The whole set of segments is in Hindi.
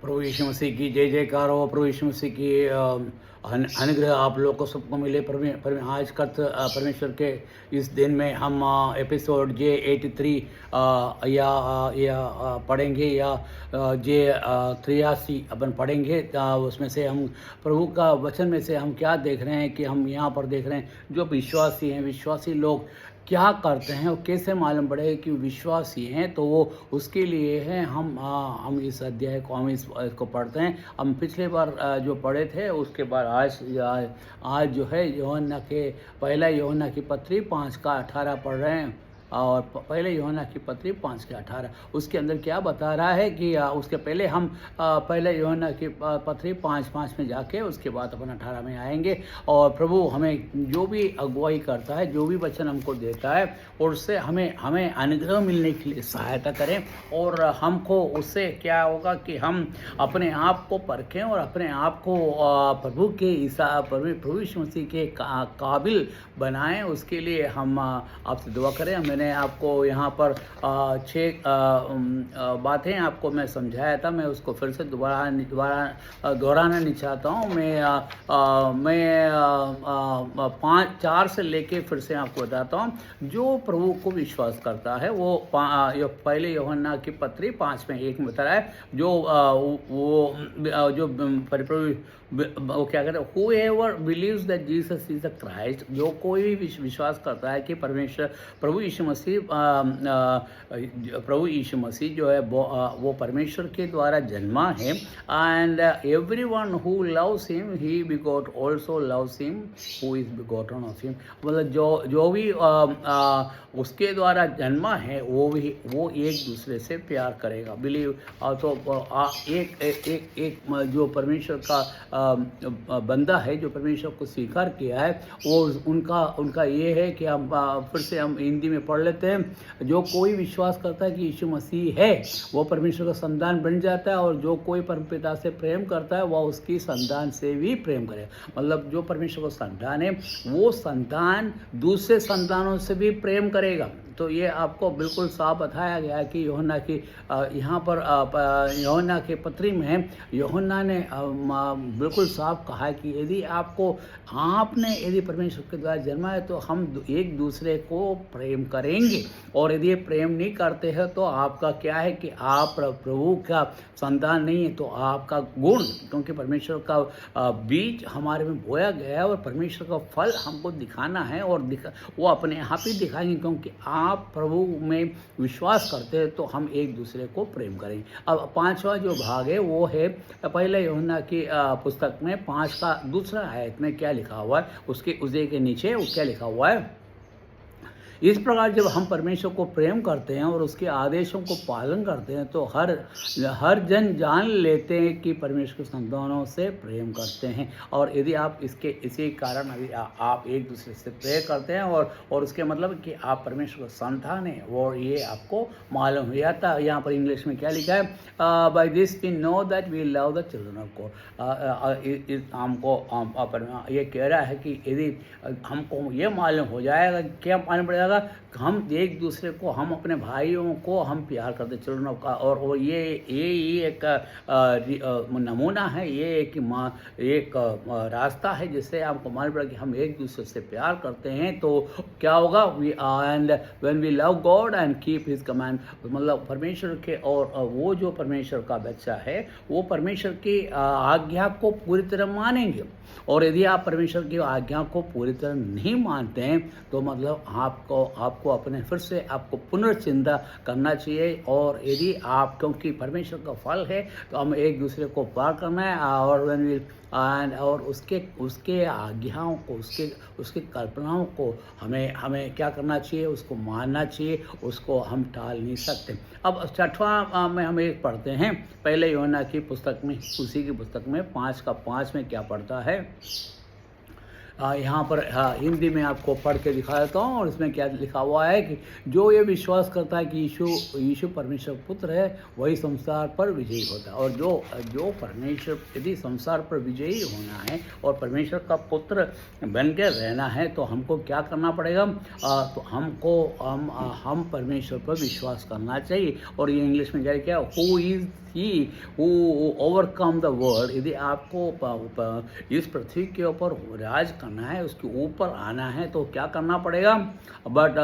प्रभु यीशु मसीह की जय जयकार हो। प्रभु यीशु मसीह की अनुग्रह आप लोग को सबको मिले। आज का परमेश्वर के इस दिन में हम एपिसोड जे 83 पढ़ेंगे या जे 83 अपन पढ़ेंगे। उसमें से हम प्रभु का वचन में से हम क्या देख रहे हैं कि हम यहाँ पर देख रहे हैं जो विश्वासी हैं, विश्वासी लोग क्या करते हैं और कैसे मालूम पड़े कि विश्वासी हैं। तो वो उसके लिए है हम इस अध्याय को इसको पढ़ते हैं। हम पिछले बार जो पढ़े थे उसके बाद आज जो है पहला यूहन्ना की पत्री 5:18 पढ़ रहे हैं। और पहले यूहन्ना की पत्री 5:18 उसके अंदर क्या बता रहा है कि उसके पहले हम पहले यूहन्ना की पत्री 5:5 में जाके उसके बाद अपन 18 में आएंगे। और प्रभु हमें जो भी अगुवाई करता है, जो भी वचन हमको देता है, और उससे हमें अनुग्रह मिलने के लिए सहायता करें। और हमको उससे क्या होगा कि हम अपने आप को परखें और अपने आप को प्रभु यीशु मसीह के काबिल बनाएं। उसके लिए हम आपसे दुआ करें। मैंने आपको यहाँ पर 6 बातें आपको मैं समझाया था। मैं उसको फिर से दोहराना नहीं चाहता हूँ। मैं 4 से लेके फिर से आपको बताता हूँ। जो प्रभु को विश्वास करता है वो पहले यूहन्ना की पत्री 5:1 में बता रहा है। वो क्या कहते हैं, whoever believes that Jesus is the Christ, जो कोई भी विश्वास करता है कि प्रभु यीशु मसीह जो है वो परमेश्वर के द्वारा जन्मा है। And everyone who loves him he bigot also loves him who is begotten of him. मतलब जो भी उसके द्वारा जन्मा है वो एक दूसरे से प्यार करेगा। बिलीव तो एक जो परमेश्वर का बंदा है, जो परमेश्वर को स्वीकार किया है, वो उनका ये है कि फिर से हम हिंदी में पढ़ लेते हैं। जो कोई विश्वास करता है कि यीशु मसीह है वो परमेश्वर का संतान बन जाता है, और जो कोई परमपिता से प्रेम करता है वह उसकी संतान से भी प्रेम करे। मतलब जो परमेश्वर का संतान है वो संतान दूसरे संतानों से भी प्रेम करेगा। तो ये आपको बिल्कुल साफ बताया गया है कि यूहन्ना की यहाँ पर यूहन्ना के पत्री में यूहन्ना ने बिल्कुल साफ कहा है कि यदि परमेश्वर के द्वारा जन्मा है तो हम एक दूसरे को प्रेम करेंगे। और यदि प्रेम नहीं करते हैं तो आपका क्या है कि आप प्रभु का संतान नहीं है। तो आपका गुण, क्योंकि परमेश्वर का बीज हमारे में बोया गया है और परमेश्वर का फल हमको दिखाना है, और वो अपने आप ही दिखाएंगे। क्योंकि आप प्रभु में विश्वास करते हैं तो हम एक दूसरे को प्रेम करेंगे। अब 5वां जो भाग है वो है पहले यूहन्ना की पुस्तक में 5 का दूसरा आयत में क्या लिखा हुआ है, उसके के नीचे वो क्या लिखा हुआ है। इस प्रकार जब हम परमेश्वर को प्रेम करते हैं और उसके आदेशों को पालन करते हैं तो हर जन जान लेते हैं कि परमेश्वर के संतानों से प्रेम करते हैं। और यदि आप इसी कारण आप एक दूसरे से प्रेम करते हैं और उसके मतलब कि आप परमेश्वर का संतान हैं, वो ये आपको मालूम हो जाता है। यहाँ पर इंग्लिश में क्या लिखा है, by this we know that we love the children of God. हमको ये कह रहा है कि यदि हमको ये मालूम हो जाएगा, क्या मालूम पड़ेगा, हम एक दूसरे को, हम अपने भाइयों को हम प्यार करते चिल्ड्रन का। और ये एक नमूना है, ये एक रास्ता है जिससे आपको मालूम पड़ा कि हम एक दूसरे से प्यार करते हैं। तो क्या होगा, and when we love God and keep his command. मतलब परमेश्वर के, और वो जो परमेश्वर का बच्चा है वो परमेश्वर की आज्ञा को पूरी तरह मानेंगे। और यदि आप परमेश्वर की आज्ञा को पूरी तरह नहीं मानते हैं तो मतलब आपको अपने फिर से आपको पुनर्चिंता करना चाहिए। और यदि आप, क्योंकि परमेश्वर का फल है तो हम एक दूसरे को प्यार करना है, और उसके आज्ञाओं को, उसके कल्पनाओं को हमें क्या करना चाहिए, उसको मानना चाहिए, उसको हम टाल नहीं सकते। अब 6वां में हम एक पढ़ते हैं पहले यूहन्ना की पुस्तक में, उसी की पुस्तक में 5:5 में क्या पढ़ता है। यहाँ पर हिंदी में आपको पढ़ के दिखा देता हूँ। और इसमें क्या लिखा हुआ है कि जो ये विश्वास करता है कि यीशु परमेश्वर पुत्र है वही संसार पर विजयी होता है। और जो परमेश्वर, यदि संसार पर विजयी होना है और परमेश्वर का पुत्र बन के रहना है तो हमको क्या करना पड़ेगा, तो हम परमेश्वर पर विश्वास करना चाहिए। और ये इंग्लिश में क्या, who is he who overcome the world. यदि आपको इस पृथ्वी के ऊपर राज करना है, उसके ऊपर आना है, तो क्या करना पड़ेगा? But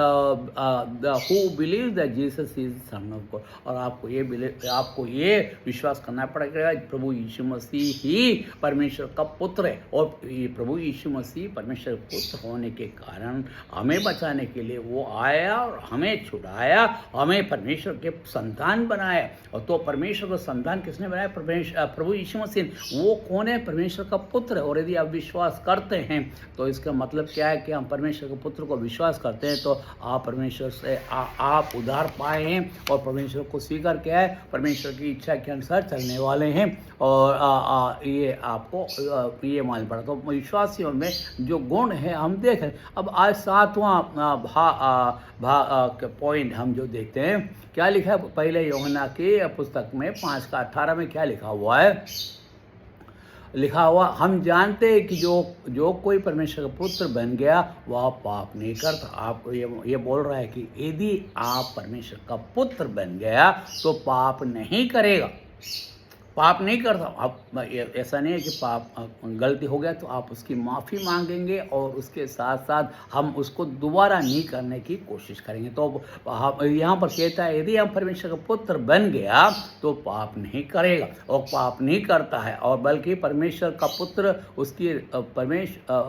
who believe that Jesus is son of God, और आपको ये विश्वास करना पड़ेगा प्रभु यीशु मसीह ही परमेश्वर का पुत्र है। और ये प्रभु यीशु मसीह परमेश्वर पुत्र होने के कारण हमें बचाने के लिए वो आया और हमें छुड़ाया, हमें परमेश्वर के संतान बनाया। और तो परमेश्वर का संतान किसने बनाया? प्रभु यीशु मसीह। वो कौन है? परमेश्वर का पुत्र। और यदि आप विश्वास करते हैं तो इसका मतलब क्या है कि हम परमेश्वर के पुत्र को विश्वास करते हैं, तो आप परमेश्वर से आप उद्धार पाए हैं और परमेश्वर को स्वीकार किया है, परमेश्वर की इच्छा के अनुसार चलने वाले हैं। और ये आपको ये मालूम पड़ा। तो विश्वासियों में जो गुण है हम देख रहे हैं। अब आज 7वां पॉइंट हम जो देखते हैं, क्या लिखा है पहले यूहन्ना की पुस्तक में 5:18 में क्या लिखा हुआ है? लिखा हुआ, हम जानते हैं कि जो कोई परमेश्वर का पुत्र बन गया वह पाप नहीं करता। आपको ये बोल रहा है कि यदि आप परमेश्वर का पुत्र बन गया तो पाप नहीं करेगा, पाप नहीं करता। आप ऐसा नहीं है कि पाप गलती हो गया तो आप उसकी माफ़ी मांगेंगे और उसके साथ साथ हम उसको दोबारा नहीं करने की कोशिश करेंगे। तो यहाँ पर कहता है यदि हम परमेश्वर का पुत्र बन गया तो पाप नहीं करेगा, और पाप नहीं करता है। और बल्कि परमेश्वर का पुत्र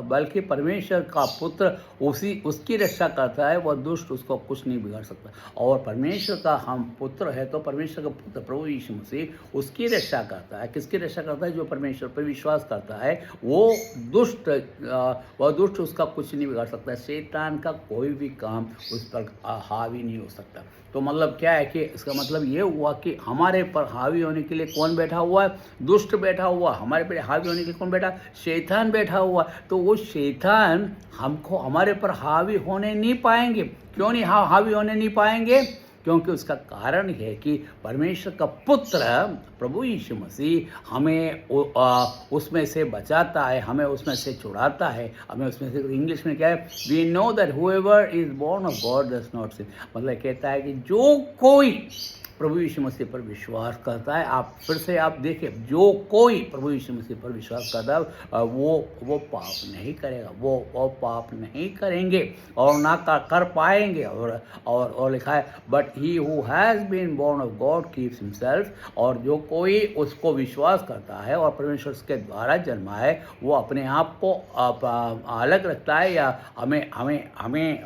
बल्कि परमेश्वर का पुत्र उसकी रक्षा करता है, वह दुष्ट उसको कुछ नहीं बिगाड़ सकता। और परमेश्वर का हम पुत्र है तो परमेश्वर का पुत्र प्रभु यीशु मसीह उसकी रक्षा करता है। किसकी रक्षा करता है? जो परमेश्वर पर विश्वास करता है। वो दुष्ट उसका कुछ नहीं बिगाड़ सकता। शैतान का कोई भी काम उस पर हावी नहीं हो सकता। तो मतलब क्या है कि इसका मतलब ये हुआ कि हमारे पर हावी होने के लिए कौन बैठा हुआ है? दुष्ट बैठा हुआ। हमारे पर हावी होने के लिए कौन बैठा? शैतान बैठा हुआ। तो वो शैतान हमारे पर हावी होने नहीं पाएंगे। क्यों नहीं हावी होने नहीं पाएंगे? क्योंकि उसका कारण है कि परमेश्वर का पुत्र प्रभु यीशु मसीह हमें उसमें से बचाता है, हमें उसमें से छुड़ाता है, हमें उसमें से। इंग्लिश में क्या है? We know that whoever is born of God does not sin. मतलब कहता है कि जो कोई प्रभु यीशु मसीह पर विश्वास करता है, आप फिर से आप देखिए, जो कोई प्रभु यीशु मसीह पर विश्वास करता है वो पाप नहीं करेगा, वो पाप नहीं करेंगे और ना कर पाएंगे। और लिखा है but he who has been born of God keeps himself. और जो कोई उसको विश्वास करता है और परमेश्वर के द्वारा जन्मा है वो अपने आप को अलग रखता है, या हमें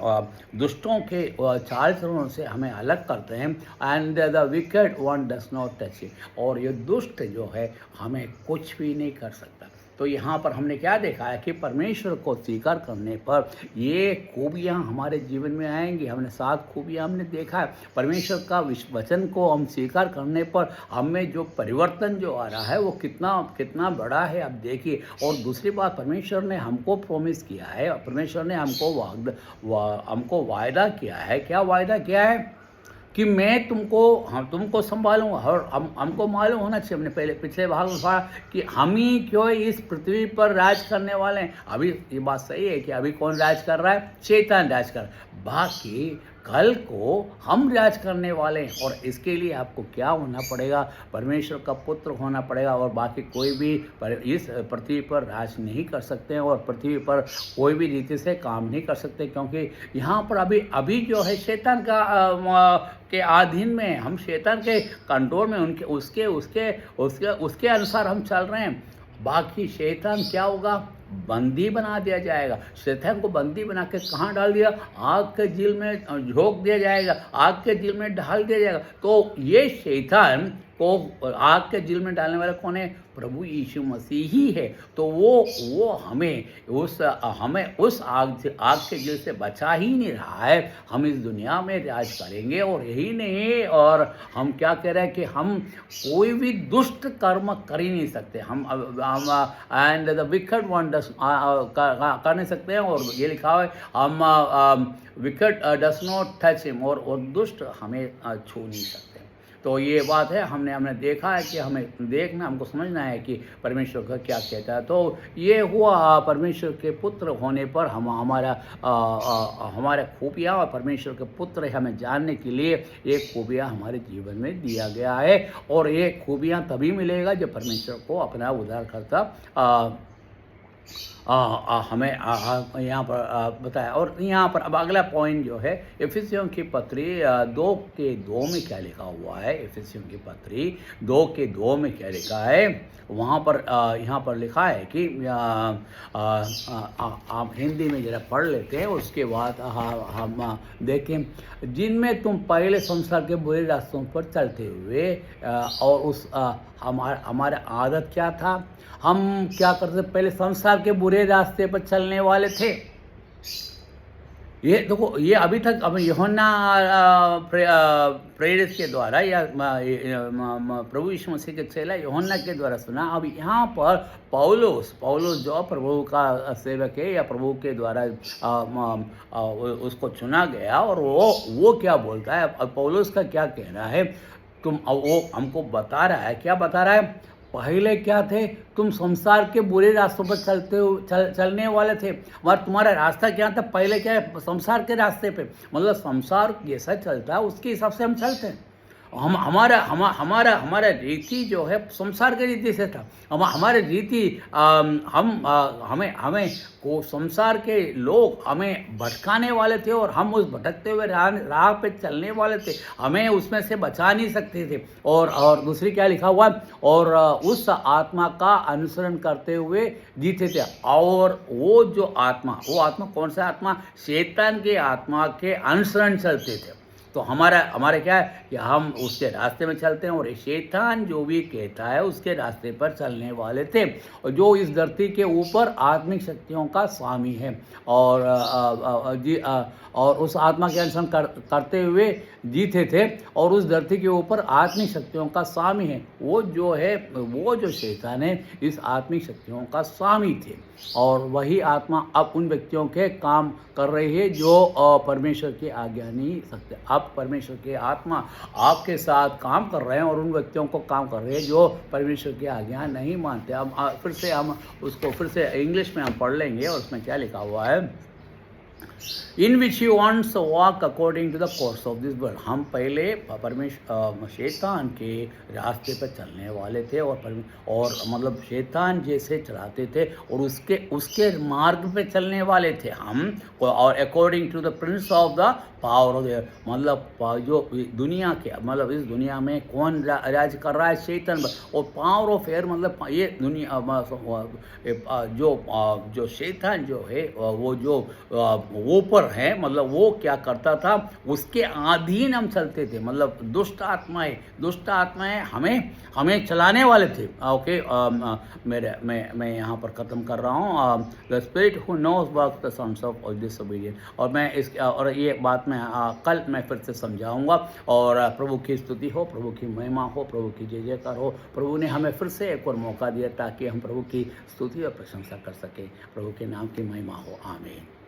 दुष्टों के चाल चलनों से हमें अलग करते हैं। And the wicked one does not touch it। और ये दुष्ट जो है हमें कुछ भी नहीं कर सकता। तो यहाँ पर हमने क्या देखा है कि परमेश्वर को स्वीकार करने पर ये खूबियाँ हमारे जीवन में आएंगी। हमने 7 खूबियाँ हमने देखा है। परमेश्वर का वचन को हम स्वीकार करने पर हमें जो परिवर्तन जो आ रहा है वो कितना बड़ा है, आप देखिए। और दूसरी बात, परमेश्वर ने हमको प्रॉमिस किया है, परमेश्वर ने हमको वायदा किया है। क्या वायदा किया है? कि मैं तुमको संभालूंगा। और हमको मालूम होना चाहिए, हमने पिछले भाग में पढ़ा कि हम ही क्यों इस पृथ्वी पर राज करने वाले हैं। अभी ये बात सही है कि अभी कौन राज कर रहा है? शैतान राज कर रहा है। बाकी कल को हम राज करने वाले हैं। और इसके लिए आपको क्या होना पड़ेगा? परमेश्वर का पुत्र होना पड़ेगा। और बाकी कोई भी इस पृथ्वी पर राज नहीं कर सकते हैं और पृथ्वी पर कोई भी रीति से काम नहीं कर सकते, क्योंकि यहाँ पर अभी जो है शैतान के अधीन में, हम शैतान के कंट्रोल में, उसके अनुसार हम चल रहे हैं। बाकी शैतान क्या होगा? बंदी बना दिया जाएगा। शैतान को बंदी बना के कहाँ डाल दिया? आग के झील में झोंक दिया जाएगा, आग के झील में डाल दिया जाएगा। तो ये शैतान को आग के झील में डालने वाला कौन है? प्रभु यीशु मसीह ही है। तो वो हमें उस आग के झील से बचा ही नहीं रहा है। हम इस दुनिया में राज करेंगे। और यही नहीं, और हम क्या कह रहे हैं कि हम कोई भी दुष्ट कर्म कर ही नहीं सकते। हम एंड द विकेड वन कर नहीं सकते हैं। और ये लिखा है हम wicked does not touch him, और दुष्ट हमें छू नहीं सकते। तो ये बात है, हमने देखा है कि हमें देखना, हमको समझना है कि परमेश्वर का क्या कहता है। तो ये हुआ परमेश्वर के पुत्र होने पर हमारे खूबियाँ और परमेश्वर के पुत्र हमें जानने के लिए ये खूबियाँ हमारे जीवन में दिया गया है। और ये खूबियाँ तभी मिलेगा जब परमेश्वर को अपना उद्धारकर्ता हमें यहाँ पर बताया। और यहाँ पर अब अगला पॉइंट जो है, इफिसियों की पत्री 2:2 में क्या लिखा हुआ है। इफिसियों की पत्री 2:2 में क्या लिखा है, वहाँ पर यहाँ पर लिखा है कि आप हिंदी में ज़रा पढ़ लेते हैं, उसके बाद हम देखें। जिनमें तुम पहले संसार के बुरे रास्तों पर चलते हुए और उस हमारा आदत क्या था, हम क्या करते, पहले संसार के बुरे रास्ते पर चलने वाले थे। ये देखो, ये अभी तक अब यूहन्ना प्रेरित के द्वारा या प्रभु यीशु मसीह के चेला यूहन्ना के द्वारा सुना। अब यहाँ पर पौलुस जो प्रभु का सेवक है या प्रभु के द्वारा उसको चुना गया, और वो क्या बोलता है, अब पौलुस का क्या कहना है, वो हमको बता रहा है, क्या बता रहा है, पहले क्या थे, तुम संसार के बुरे रास्तों पर चलने वाले थे। मगर तुम्हारा रास्ता क्या था, पहले क्या है, संसार के रास्ते पे, मतलब संसार जैसा चलता है उसके हिसाब से हम चलते हैं। हमारा रीति जो है संसार के रीति से था। हमारे रीति हमें को संसार के लोग हमें भटकाने वाले थे, और हम उस भटकते हुए राह पे चलने वाले थे, हमें उसमें से बचा नहीं सकते थे। और दूसरी क्या लिखा हुआ, और उस आत्मा का अनुसरण करते हुए जीते थे। और वो आत्मा कौन सा आत्मा, शैतान के आत्मा के अनुसरण चलते थे। तो हमारे क्या है कि हम उसके रास्ते में चलते हैं, और शैतान जो भी कहता है उसके रास्ते पर चलने वाले थे, और जो इस धरती के ऊपर आत्मिक शक्तियों का स्वामी है, और उस आत्मा के अनुसरण करते हुए जीते थे, और उस धरती के ऊपर आत्मिक शक्तियों का स्वामी है। वो जो शैतान है, इस आत्मिक शक्तियों का स्वामी थे, और वही आत्मा अब उन व्यक्तियों के काम कर रही है जो परमेश्वर की आज्ञा नहीं सकते। अब परमेश्वर की आत्मा आपके साथ काम कर रहे हैं, और उन व्यक्तियों को काम कर रहे हैं जो परमेश्वर की आज्ञा नहीं मानते। अब फिर से हम उसको फिर से इंग्लिश में हम पढ़ लेंगे, और उसमें क्या लिखा हुआ है, in which you wants walk according to the course of this world. हम पहले शैतान के रास्ते पर चलने वाले थे, और मतलब शैतान जैसे चलाते थे, और उसके मार्ग पे चलने वाले थे हम। और according to the prince of the power of the, मतलब जो दुनिया के, मतलब इस दुनिया में कौन राज कर रहा है, शैतान। और पावर ऑफ एयर, मतलब ये दुनिया जो शैतान जो है, वो जो ऊपर है, मतलब वो क्या करता था, उसके अधीन हम चलते थे। मतलब दुष्ट आत्माएं हमें चलाने वाले थे। ओके, मैं यहाँ पर ख़त्म कर रहा हूँ। The spirit who knows work the sons of disobedience. और ये बात मैं कल मैं फिर से समझाऊंगा। और प्रभु की स्तुति हो, प्रभु की महिमा हो, प्रभु की जय जयकार हो। प्रभु ने हमें फिर से एक और मौका दिया ताकि हम प्रभु की स्तुति और प्रशंसा कर सकें। प्रभु के नाम की महिमा हो। आमीन।